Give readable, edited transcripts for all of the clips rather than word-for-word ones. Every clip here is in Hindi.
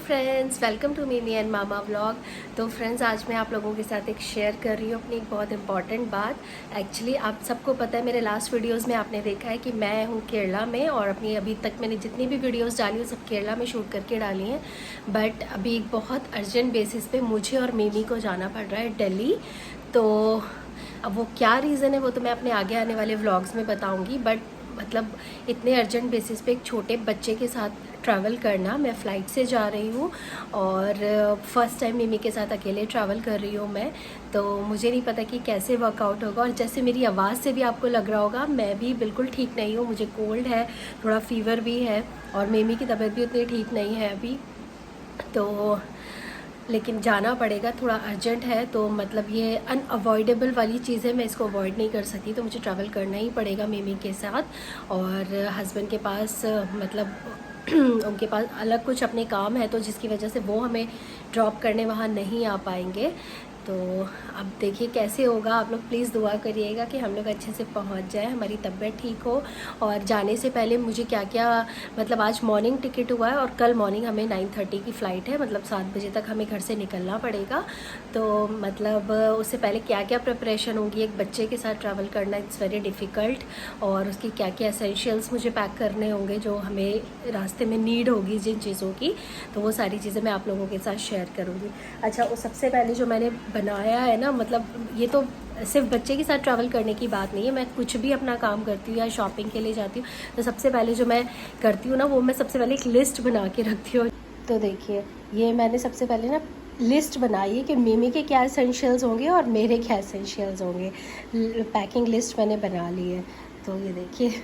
फ्रेंड्स, वेलकम टू मिमी एंड मामा व्लॉग। तो फ्रेंड्स, आज मैं आप लोगों के साथ एक शेयर कर रही हूँ अपनी एक बहुत इंपॉर्टेंट बात। एक्चुअली आप सबको पता है, मेरे लास्ट वीडियोस में आपने देखा है कि मैं हूँ केरला में, और अपनी अभी तक मैंने जितनी भी वीडियोस डाली वो सब केरला में शूट करके डाली हैं। बट अभी एक बहुत अर्जेंट बेसिस पे मुझे और मिमी को जाना पड़ रहा है दिल्ली। तो अब वो क्या रीज़न है वो तो मैं अपने आगे आने वाले व्लॉग्स में बताऊँगी। बट मतलब इतने अर्जेंट बेसिस पे एक छोटे बच्चे के साथ ट्रैवल करना, मैं फ़्लाइट से जा रही हूँ और फर्स्ट टाइम मिमी के साथ अकेले ट्रैवल कर रही हूँ मैं। तो मुझे नहीं पता कि कैसे वर्कआउट होगा, और जैसे मेरी आवाज़ से भी आपको लग रहा होगा, मैं भी बिल्कुल ठीक नहीं हूँ। मुझे कोल्ड है, थोड़ा फीवर भी है, और मिमी की तबीयत भी उतनी ठीक नहीं है अभी। तो लेकिन जाना पड़ेगा, थोड़ा अर्जेंट है। तो मतलब ये अनअवॉइडेबल वाली चीज़ है, मैं इसको अवॉइड नहीं कर सकती, तो मुझे ट्रैवल करना ही पड़ेगा मिमी के साथ। और हस्बैंड के पास मतलब उनके पास अलग कुछ अपने काम है, तो जिसकी वजह से वो हमें ड्रॉप करने वहाँ नहीं आ पाएंगे। तो अब देखिए कैसे होगा। आप लोग प्लीज़ दुआ करिएगा कि हम लोग अच्छे से पहुंच जाएं, हमारी तबीयत ठीक हो। और जाने से पहले मुझे क्या क्या, मतलब आज मॉर्निंग टिकट हुआ है और कल मॉर्निंग हमें 9:30 की फ़्लाइट है, मतलब 7 बजे तक हमें घर से निकलना पड़ेगा। तो मतलब उससे पहले क्या क्या प्रिपरेशन होगी, एक बच्चे के साथ ट्रैवल करना इट्स वेरी डिफ़िकल्ट, और उसकी क्या क्या एसेंशियल्स मुझे पैक करने होंगे जो हमें रास्ते में नीड होगी जिन चीज़ों की, तो वो सारी चीज़ें मैं आप लोगों के साथ शेयर करूँगी। अच्छा, वो सबसे पहले जो मैंने बनाया है ना, मतलब ये तो सिर्फ बच्चे के साथ ट्रैवल करने की बात नहीं है, मैं कुछ भी अपना काम करती हूँ या शॉपिंग के लिए जाती हूँ तो सबसे पहले जो मैं करती हूँ ना, वो मैं सबसे पहले एक लिस्ट बना के रखती हूँ। तो देखिए, ये मैंने सबसे पहले ना लिस्ट बनाई है कि मिमी के क्या एसेंशियल्स होंगे और मेरे क्या एसेंशियल्स होंगे। पैकिंग लिस्ट मैंने बना ली है। तो ये देखिए,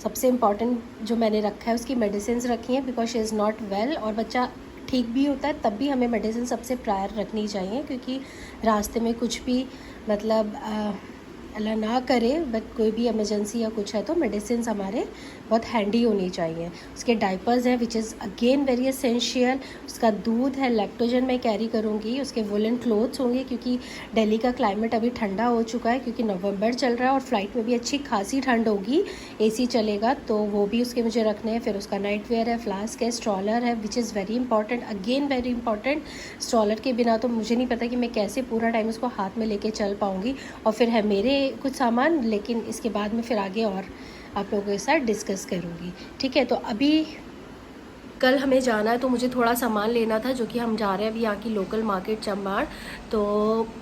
सबसे इम्पॉर्टेंट जो मैंने रखा है उसकी मेडिसिन रखी है, because she is not well. और बच्चा ठीक भी होता है तब भी हमें मेडिसिन सबसे प्रायर रखनी चाहिए, क्योंकि रास्ते में कुछ भी मतलब अल्लाह ना करे बट कोई भी इमरजेंसी या कुछ है तो मेडिसिन हमारे बहुत हैंडी होनी चाहिए। उसके डाइपर्स हैं which is again very essential. उसका दूध है, लैक्टोजन मैं कैरी करूँगी। उसके वुलन क्लोथ्स होंगे, क्योंकि दिल्ली का क्लाइमेट अभी ठंडा हो चुका है, क्योंकि नवंबर चल रहा है और फ्लाइट में भी अच्छी खासी ठंड होगी, एसी चलेगा, तो वो भी उसके मुझे रखने हैं। फिर उसका नाइट वेयर है, फ्लास्क है, स्ट्रॉलर है which is very important, again very important. Stroller के बिना तो मुझे नहीं पता कि मैं कैसे पूरा टाइम उसको हाथ में लेके चल पाऊँगी। और फिर है मेरे कुछ सामान, लेकिन इसके बाद में फिर आगे और आप लोगों के साथ डिस्कस करूँगी, ठीक है। तो अभी कल हमें जाना है तो मुझे थोड़ा सामान लेना था, जो कि हम जा रहे हैं अभी यहाँ की लोकल मार्केट चम्बाड़। तो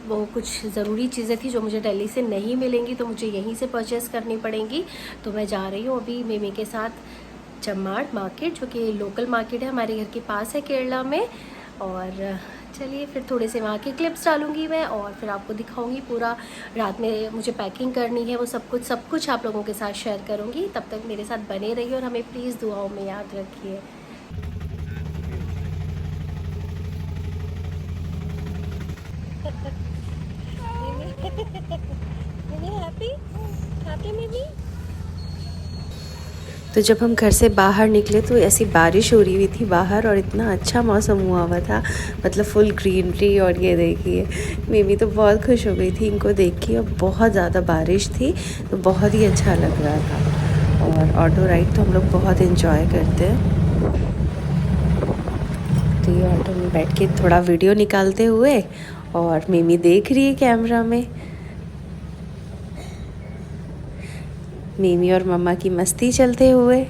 वो कुछ ज़रूरी चीज़ें थी जो मुझे दिल्ली से नहीं मिलेंगी, तो मुझे यहीं से परचेस करनी पड़ेंगी। तो मैं जा रही हूँ अभी मिमी के साथ चम्बाड़ मार्केट, जो कि लोकल मार्केट है हमारे घर के पास है केरला में। और चलिए फिर थोड़े से वहाँ के क्लिप्स डालूंगी मैं, और फिर आपको दिखाऊंगी पूरा। रात में मुझे पैकिंग करनी है, वो सब कुछ आप लोगों के साथ शेयर करूँगी। तब तक मेरे साथ बने रहिए और हमें प्लीज़ दुआओं में याद रखिए। तो जब हम घर से बाहर निकले तो ऐसी बारिश हो रही हुई थी बाहर, और इतना अच्छा मौसम हुआ था, मतलब फुल ग्रीनरी। और ये देखिए, मिमी तो बहुत खुश हो गई थी इनको देख के, और बहुत ज़्यादा बारिश थी तो बहुत ही अच्छा लग रहा था। और ऑटो राइड तो हम लोग बहुत इन्जॉय करते हैं। तो ये ऑटो में बैठ के थोड़ा वीडियो निकालते हुए, और मिमी देख रही है कैमरा में। मिमी और मम्मा की मस्ती चलते हुए।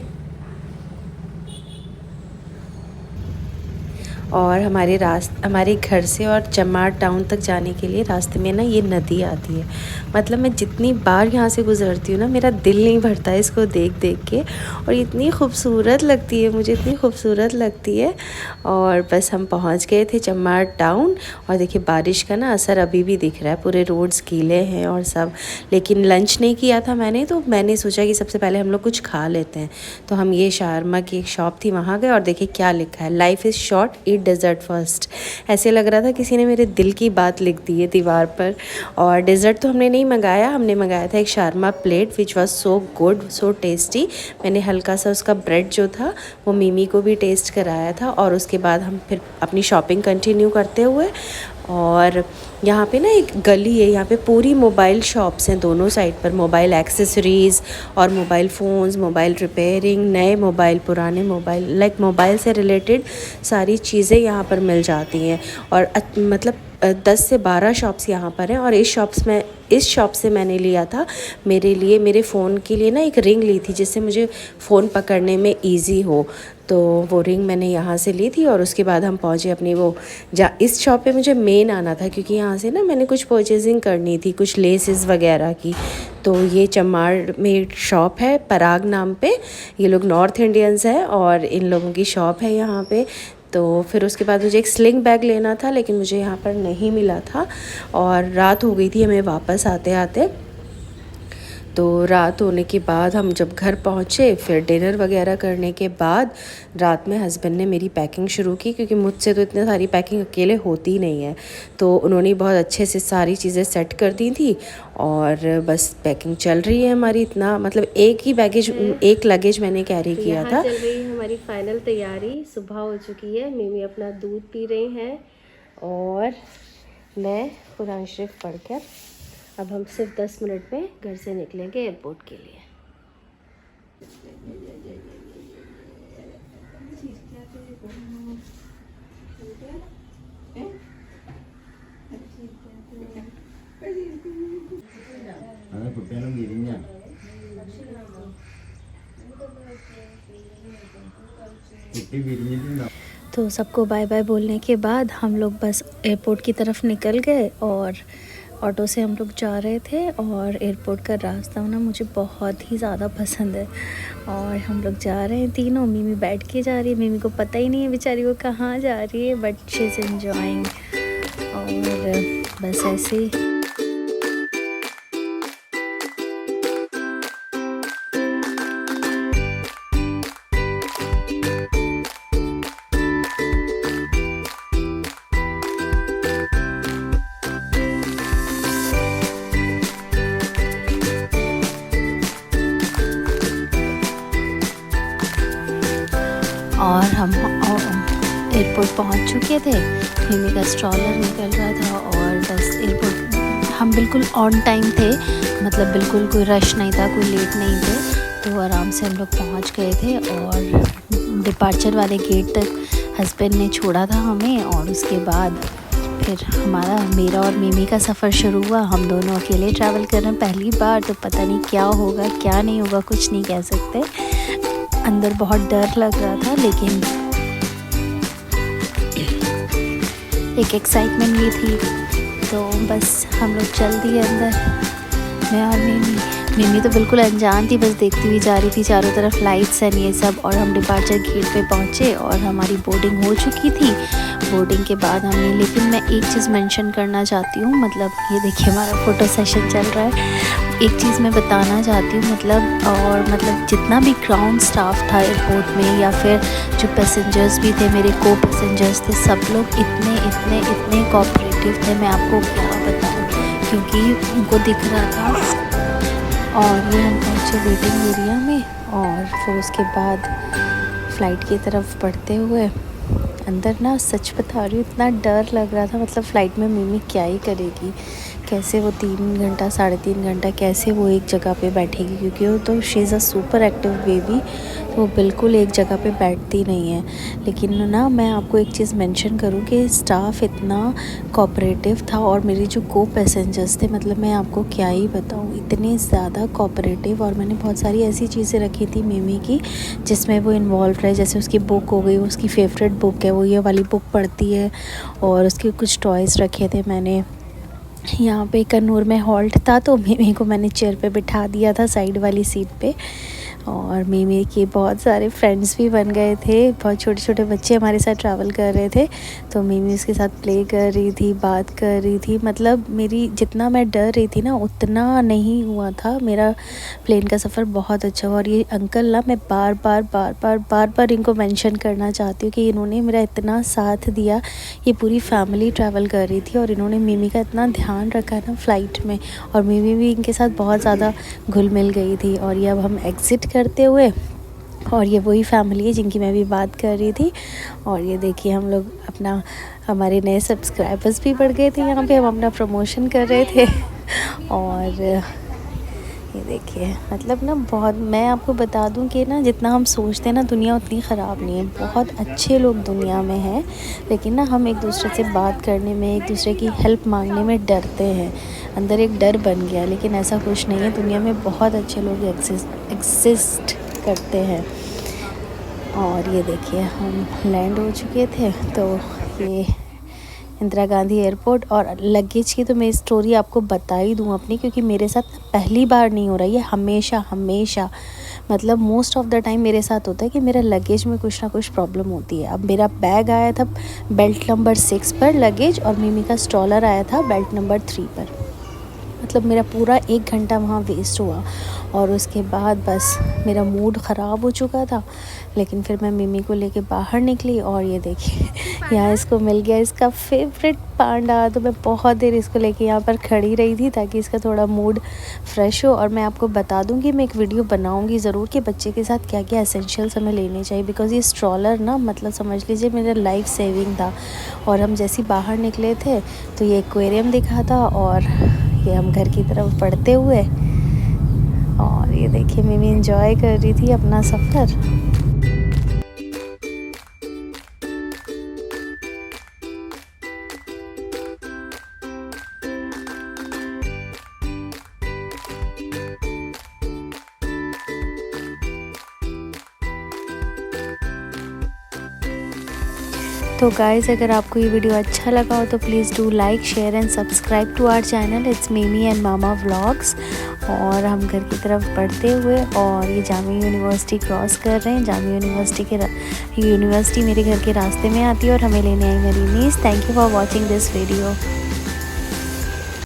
और हमारे घर से और चम्बाड़ टाउन तक जाने के लिए रास्ते में ना ये नदी आती है। मतलब मैं जितनी बार यहाँ से गुज़रती हूँ ना, मेरा दिल नहीं भरता है इसको देख देख के, और इतनी खूबसूरत लगती है, मुझे इतनी खूबसूरत लगती है। और बस हम पहुँच गए थे चम्बाड़ टाउन, और देखिए बारिश का ना असर अभी भी दिख रहा है, पूरे रोड्स गीले हैं और सब। लेकिन लंच नहीं किया था मैंने, तो मैंने सोचा कि सबसे पहले हम लोग कुछ खा लेते हैं। तो हम ये शावरमा की एक शॉप थी वहाँ गए, और देखिए क्या लिखा है, life is short, eat dessert first. ऐसे लग रहा था किसी ने मेरे दिल की बात लिख दी है दीवार पर। और डेजर्ट तो हमने नहीं मंगाया, हमने मंगाया था एक shawarma plate which was so good, so tasty. मैंने हल्का सा उसका ब्रेड जो था वो मिमी को भी टेस्ट कराया था, और उसके बाद हम फिर अपनी शॉपिंग कंटिन्यू करते हुए, और यहाँ पे ना एक गली है, यहाँ पे पूरी मोबाइल शॉप्स हैं दोनों साइड पर, मोबाइल एक्सेसरीज़ और मोबाइल फ़ोन्स, मोबाइल रिपेयरिंग, नए मोबाइल, पुराने मोबाइल, लाइक मोबाइल से रिलेटेड सारी चीज़ें यहाँ पर मिल जाती हैं। और मतलब 10 से 12 शॉप्स यहाँ पर हैं। और इस शॉप से मैंने लिया था मेरे लिए, मेरे फ़ोन के लिए ना एक रिंग ली थी जिससे मुझे फ़ोन पकड़ने में ईजी हो। तो वो रिंग मैंने यहाँ से ली थी। और उसके बाद हम पहुँचे अपनी इस शॉप पे मुझे मेन आना था क्योंकि यहाँ से ना मैंने कुछ परचेजिंग करनी थी, कुछ लेसेस वगैरह की। तो ये चमार में शॉप है पराग नाम पे, ये लोग नॉर्थ इंडियंस हैं और इन लोगों की शॉप है यहाँ पे। तो फिर उसके बाद मुझे एक स्लिंग बैग लेना था लेकिन मुझे यहाँ पर नहीं मिला था और रात हो गई थी हमें वापस आते आते। तो रात होने के बाद हम जब घर पहुँचे, फिर डिनर वगैरह करने के बाद रात में हस्बैंड ने मेरी पैकिंग शुरू की क्योंकि मुझसे तो इतनी सारी पैकिंग अकेले होती नहीं है। तो उन्होंने बहुत अच्छे से सारी चीज़ें सेट कर दी थी और बस पैकिंग चल रही है हमारी। इतना मतलब एक लगेज मैंने कैरी किया था। चल रही है हमारी फाइनल तैयारी, सुबह हो चुकी है, मिमी अपना दूध पी रही हैं और मैं कुरान शरीफ पढ़कर अब हम सिर्फ 10 मिनट में घर से निकलेंगे एयरपोर्ट के लिए। तो सबको बाय बाय बोलने के बाद हम लोग बस एयरपोर्ट की तरफ निकल गए और ऑटो से हम लोग जा रहे थे। और एयरपोर्ट का रास्ता ना मुझे बहुत ही ज़्यादा पसंद है और हम लोग जा रहे हैं तीनों। मिमी बैठ के जा रही है, मिमी को पता ही नहीं है बेचारी वो कहाँ जा रही है, बट शी इज़ एंजॉइंग। और बस ऐसे ही और हम एयरपोर्ट पहुंच चुके थे। मिमी का स्ट्रॉलर निकल रहा था और बस एयरपोर्ट हम बिल्कुल ऑन टाइम थे, मतलब बिल्कुल कोई रश नहीं था, कोई लेट नहीं थे। तो आराम से हम लोग पहुंच गए थे और डिपार्चर वाले गेट तक हस्बैंड ने छोड़ा था हमें। और उसके बाद फिर मेरा और मिमी का सफ़र शुरू हुआ। हम दोनों अकेले ट्रैवल कर रहे हैं पहली बार, तो पता नहीं क्या होगा क्या नहीं होगा, कुछ नहीं कह सकते। अंदर बहुत डर लग रहा था लेकिन एक एक्साइटमेंट भी थी। तो बस हम लोग चल दिए अंदर, मैं और मिमी तो बिल्कुल अनजान थी, बस देखती हुई जा रही थी चारों तरफ लाइट्स एंड ये सब। और हम डिपार्चर गेट पे पहुँचे और हमारी बोर्डिंग हो चुकी थी। बोर्डिंग के बाद हमने, लेकिन मैं एक चीज़ मेंशन करना चाहती हूँ, मतलब ये देखिए हमारा फ़ोटो सेशन चल रहा है। एक चीज़ मैं बताना चाहती हूँ, मतलब जितना भी ग्राउंड स्टाफ था एयरपोर्ट में या फिर जो पैसेंजर्स भी थे, मेरे को पैसेंजर्स थे, सब लोग इतने कोऑपरेटिव थे, मैं आपको क्या बताऊँ, क्योंकि उनको दिख रहा था। और ये हम पहुँचे वेटिंग एरिया में और फिर उसके बाद फ़्लाइट की तरफ बढ़ते हुए अंदर ना, सच बता रही हूँ इतना डर लग रहा था। मतलब फ़्लाइट में मिमी क्या ही करेगी, कैसे वो 3 घंटा 3.5 घंटा कैसे वो एक जगह पे बैठेगी, क्योंकि वो तो she is a super active baby, तो वो बिल्कुल एक जगह पे बैठती नहीं है। लेकिन ना मैं आपको एक चीज़ मेंशन करूँ कि स्टाफ इतना कोऑपरेटिव था और मेरे जो को पैसेंजर्स थे, मतलब मैं आपको क्या ही बताऊँ, इतने ज़्यादा कोऑपरेटिव। और मैंने बहुत सारी ऐसी चीज़ें रखी थी मिमी की जिसमें वो इन्वॉल्व रहे, जैसे उसकी बुक हो गई, उसकी फेवरेट बुक है, वो ये वाली बुक पढ़ती है। और उसके कुछ टॉयज़ रखे थे मैंने। यहाँ पे कन्नूर में हॉल्ट था तो मिमी को मैंने चेयर पे बिठा दिया था साइड वाली सीट पे। और मिमी के बहुत सारे फ्रेंड्स भी बन गए थे, बहुत छोटे छोटे बच्चे हमारे साथ ट्रैवल कर रहे थे, तो मिमी उसके साथ प्ले कर रही थी, बात कर रही थी। मतलब मेरी जितना मैं डर रही थी ना उतना नहीं हुआ था, मेरा प्लेन का सफ़र बहुत अच्छा हुआ। और ये अंकल ना, मैं बार बार इनको मेंशन करना चाहती हूँ कि इन्होंने मेरा इतना साथ दिया। ये पूरी फैमिली ट्रैवल कर रही थी और इन्होंने मिमी का इतना ध्यान रखा ना फ़्लाइट में, और मिमी भी इनके साथ बहुत ज़्यादा घुल मिल गई थी। और ये अब हम एग्ज़िट करते हुए और ये वही फैमिली है जिनकी मैं भी बात कर रही थी। और ये देखिए हम लोग अपना, हमारे नए सब्सक्राइबर्स भी बढ़ गए थे यहाँ पे, हम अपना प्रमोशन कर रहे थे। और ये देखिए मतलब ना बहुत, मैं आपको बता दूं कि ना जितना हम सोचते हैं ना दुनिया उतनी ख़राब नहीं है, बहुत अच्छे लोग दुनिया में हैं। लेकिन ना हम एक दूसरे से बात करने में, एक दूसरे की हेल्प मांगने में डरते हैं, अंदर एक डर बन गया। लेकिन ऐसा कुछ नहीं है, दुनिया में बहुत अच्छे लोग एग्जिस्ट करते हैं। और ये देखिए हम लैंड हो चुके थे, तो ये इंदिरा गांधी एयरपोर्ट। और लगेज की तो मैं स्टोरी आपको बता ही दूँ अपनी, क्योंकि मेरे साथ पहली बार नहीं हो रहा, ये हमेशा मतलब मोस्ट ऑफ द टाइम मेरे साथ होता है कि मेरा लगेज में कुछ ना कुछ प्रॉब्लम होती है। अब मेरा बैग आया था बेल्ट नंबर 6 पर लगेज, और मिमी का स्ट्रॉलर आया था बेल्ट नंबर 3 पर। मतलब मेरा पूरा 1 घंटा वहाँ वेस्ट हुआ, और उसके बाद बस मेरा मूड ख़राब हो चुका था। लेकिन फिर मैं मिमी को लेके बाहर निकली, और ये देखिए यहाँ इसको मिल गया इसका फेवरेट पांडा। तो मैं बहुत देर इसको लेके यहाँ पर खड़ी रही थी ताकि इसका थोड़ा मूड फ्रेश हो। और मैं आपको बता दूँ कि मैं एक वीडियो बनाऊँगी ज़रूर कि बच्चे के साथ क्या क्या एसेंशियल्स हमें लेने चाहिए, बिकॉज़ ये स्ट्रॉलर ना मतलब समझ लीजिए मेरा लाइफ सेविंग था। और हम जैसे बाहर निकले थे तो ये एक्वेरियम दिखा था, और ये हम घर की तरफ बढ़ते हुए। और ये देखिए मिमी एंजॉय कर रही थी अपना सफ़र। तो गाइज़ अगर आपको ये वीडियो अच्छा लगा हो तो please do like, share and subscribe to our channel. It's Mimi and mama vlogs. और हम घर की तरफ बढ़ते हुए और ये जामिया यूनिवर्सिटी क्रॉस कर रहे हैं। जामिया यूनिवर्सिटी मेरे घर के रास्ते में आती है और हमें लेने आई मेरी niece. Thank you for watching this video.